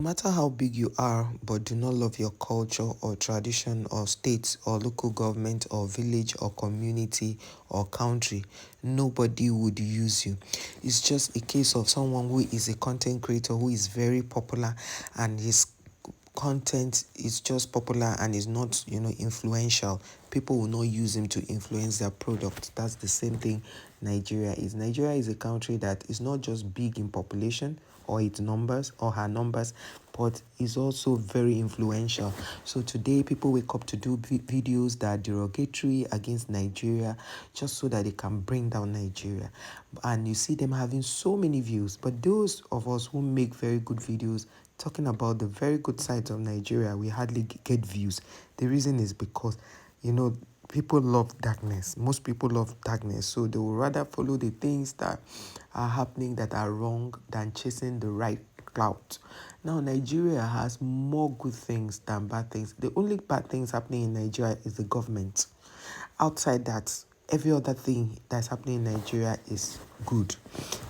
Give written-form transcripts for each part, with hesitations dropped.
No matter how big you are, but do not love your culture or tradition or state or local government or village or community or country, nobody would use you. It's just a case of someone who is a content creator who is very popular and his content is just popular and is not influential. People will not use him to influence their product. That's the same thing Nigeria is a country that is not just big in population or its numbers or her numbers, but is also very influential. So today people wake up to do videos that are derogatory against Nigeria just so that they can bring down Nigeria, and you see them having so many views. But those of us who make very good videos talking about the very good sides of Nigeria, we hardly get views. The reason is because, people love darkness. Most people love darkness. So they will rather follow the things that are happening that are wrong than chasing the right clout. Now, Nigeria has more good things than bad things. The only bad things happening in Nigeria is the government. Outside that, every other thing that's happening in Nigeria is good.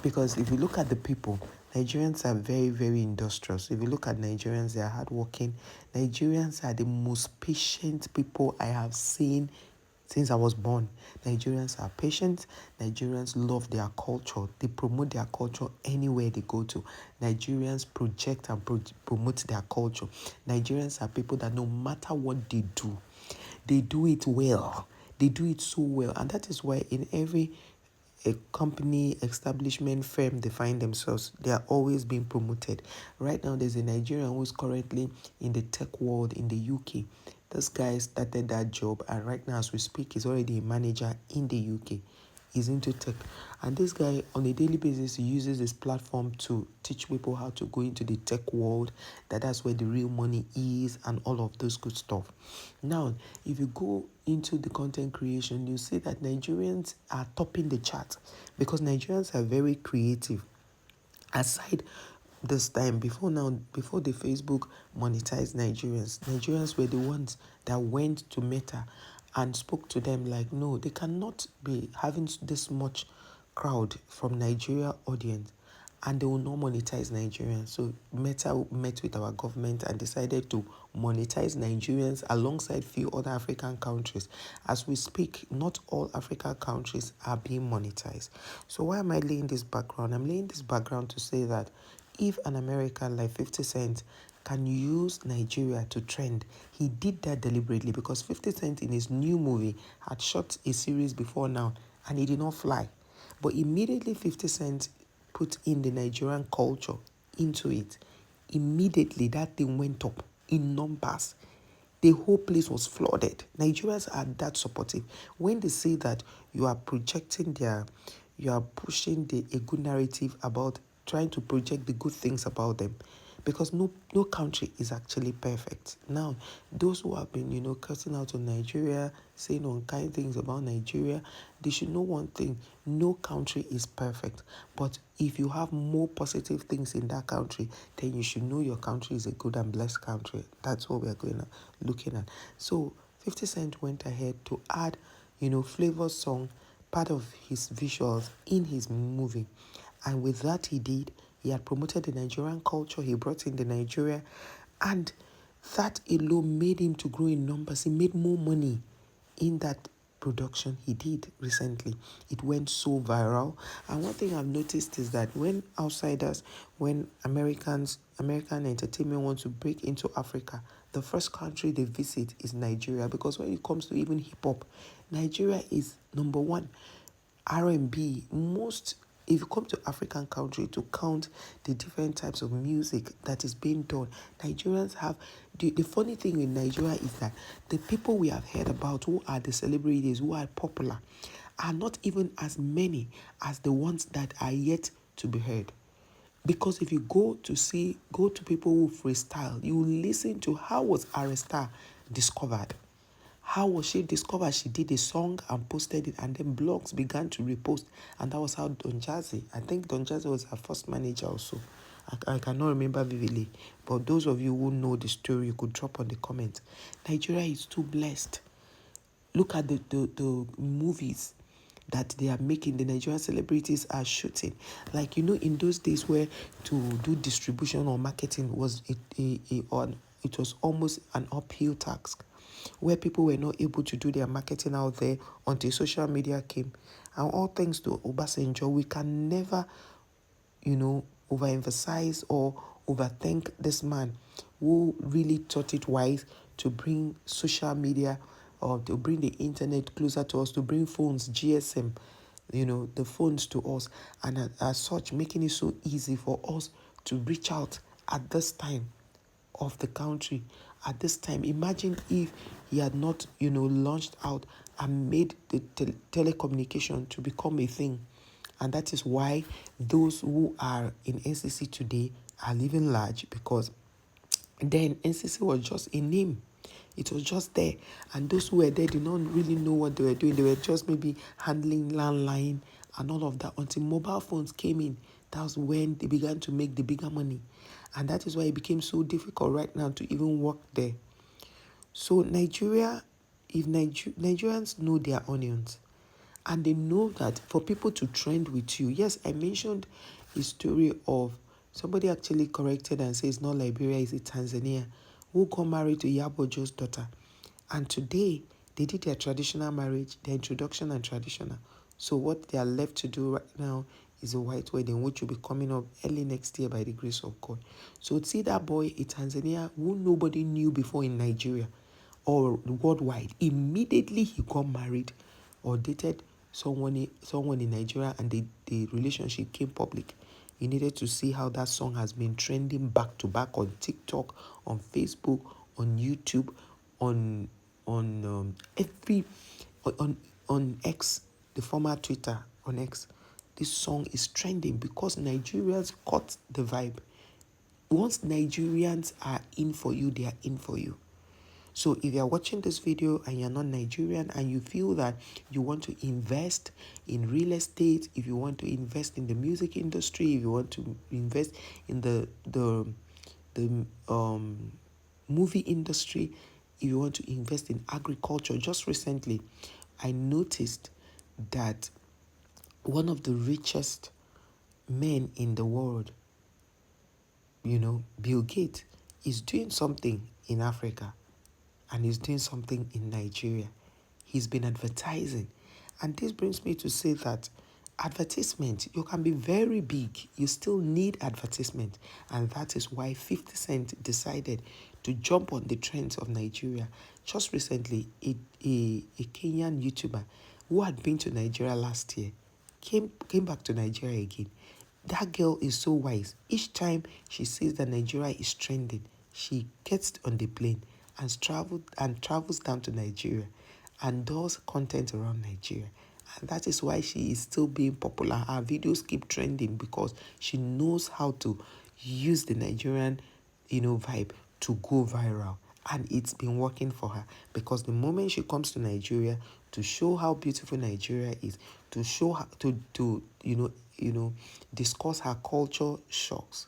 Because if you look at the people, Nigerians are very, very industrious. If you look at Nigerians, they are hardworking. Nigerians are the most patient people I have seen since I was born. Nigerians are patient. Nigerians love their culture. They promote their culture anywhere they go to. Nigerians project and promote their culture. Nigerians are people that no matter what they do it well. They do it so well. And that is why in every a company, establishment, firm they find themselves, they are always being promoted. Right now, there's a Nigerian who is currently in the tech world in the UK. This guy started that job, and right now, as we speak, he's already a manager in the UK. He's into tech, and this guy on a daily basis he uses this platform to teach people how to go into the tech world, that's where the real money is, and all of those good stuff. Now, if you go into the content creation, you see that Nigerians are topping the chart because Nigerians are very creative. Aside this time, before the Facebook monetized Nigerians were the ones that went to Meta and spoke to them like, no, they cannot be having this much crowd from Nigeria audience and they will not monetize Nigerians. So Meta met with our government and decided to monetize Nigerians alongside few other African countries. As we speak, not all African countries are being monetized. So why am I laying this background? I'm laying this background to say that if an American like 50 Cent can use Nigeria to trend, he did that deliberately because 50 Cent in his new movie had shot a series before now and he did not fly. But immediately 50 Cent put in the Nigerian culture into it, immediately that thing went up in numbers. The whole place was flooded. Nigerians are that supportive. When they say that you are you are pushing a good narrative about trying to project the good things about them, because no country is actually perfect. Now, those who have been, cursing out on Nigeria, saying unkind things about Nigeria, they should know one thing: no country is perfect. But if you have more positive things in that country, then you should know your country is a good and blessed country. That's what we're looking at. So 50 Cent went ahead to add, Flavor's song, part of his visuals in his movie. And with that he had promoted the Nigerian culture, he brought in the Nigeria, and that alone made him to grow in numbers. He made more money in that production he did recently. It went so viral. And one thing I've noticed is that when American entertainment want to break into Africa, the first country they visit is Nigeria, because when it comes to even hip hop, Nigeria is number one. R&B, if you come to African country to count the different types of music that is being done, Nigerians have, the funny thing with Nigeria is that the people we have heard about who are the celebrities, who are popular, are not even as many as the ones that are yet to be heard. Because if you go to people who freestyle, you listen to how was Aresta discovered. How was she discovered? She did a song and posted it, and then blogs began to repost. And that was how Don Jazzy, I think Don Jazzy was her first manager also. I cannot remember vividly. But those of you who know the story, you could drop on the comments. Nigeria is too blessed. Look at the movies. that they are making, the Nigerian celebrities are shooting. Like, in those days where to do distribution or marketing was it was almost an uphill task, where people were not able to do their marketing out there until social media came. And all thanks to Obasanjo, we can never, overemphasize or overthink this man who really thought it wise to bring social media or to bring the internet closer to us, to bring phones, GSM, the phones to us, and as such, making it so easy for us to reach out at this time of the country. At this time, imagine if he had not, launched out and made the telecommunication to become a thing. And that is why those who are in NCC today are living large, because then NCC was just a name. It was just there. And those who were there did not really know what they were doing. They were just maybe handling landline and all of that until mobile phones came in. That was when they began to make the bigger money. And that is why it became so difficult right now to even work there. So Nigeria, if Nigerians know their onions, and they know that for people to trend with you, yes, I mentioned a story of somebody actually corrected and says not Liberia, is it Tanzania, who got married to Yabojo's daughter. And today, they did their traditional marriage, their introduction and traditional. So what they are left to do right now is a white wedding, which will be coming up early next year by the grace of God. So see that boy in Tanzania who nobody knew before in Nigeria or worldwide. Immediately he got married or dated someone in Nigeria, and the relationship came public. You needed to see how that song has been trending back to back on TikTok, on Facebook, on YouTube, on every on X, the former Twitter, on X. This song is trending because Nigerians caught the vibe. Once Nigerians are in for you, they are in for you. So if you're watching this video and you're not Nigerian and you feel that you want to invest in real estate, if you want to invest in the music industry, if you want to invest in the movie industry, if you want to invest in agriculture, just recently I noticed that one of the richest men in the world, Bill Gates, is doing something in Africa. And he's doing something in Nigeria. He's been advertising. And this brings me to say that advertisement, you can be very big. You still need advertisement. And that is why 50 Cent decided to jump on the trends of Nigeria. Just recently, a Kenyan YouTuber who had been to Nigeria last year came back to Nigeria again. That girl is so wise. Each time she sees that Nigeria is trending, she gets on the plane and travels down to Nigeria and does content around Nigeria. And that is why she is still being popular. Her videos keep trending because she knows how to use the Nigerian, vibe to go viral. And it's been working for her, because the moment she comes to Nigeria to show how beautiful Nigeria is, to show her, to discuss her culture shocks,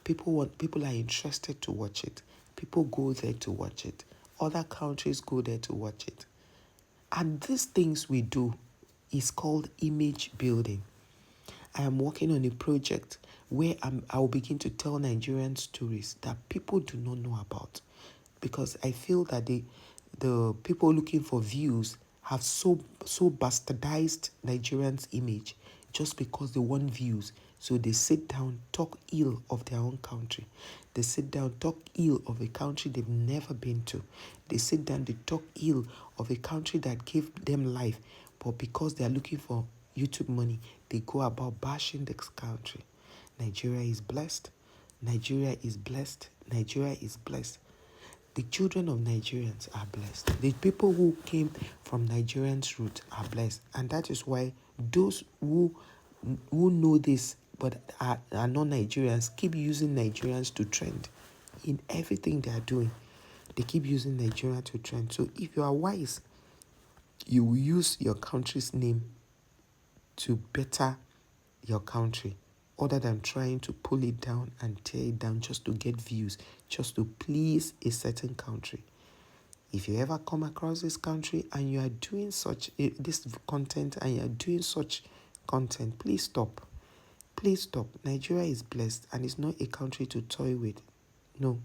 people are interested to watch it. People go there to watch it. Other countries go there to watch it. And these things we do is called image building. I am working on a project where I will begin to tell Nigerian stories that people do not know about, because I feel that the people looking for views have so bastardized Nigerians' image just because they want views. So they sit down, talk ill of their own country. They sit down, talk ill of a country they've never been to. They sit down, they talk ill of a country that gave them life. But because they are looking for YouTube money, they go about bashing this country. Nigeria is blessed. Nigeria is blessed. Nigeria is blessed. The children of Nigerians are blessed. The people who came from Nigerians' root are blessed. And that is why those who know this but are not Nigerians keep using Nigerians to trend in everything they are doing. They keep using Nigeria to trend. So if you are wise, you will use your country's name to better your country, other than trying to pull it down and tear it down just to get views, just to please a certain country. If you ever come across this country and you are doing such this content and you are doing such content, please stop. Please stop. Nigeria is blessed and it's not a country to toy with. No.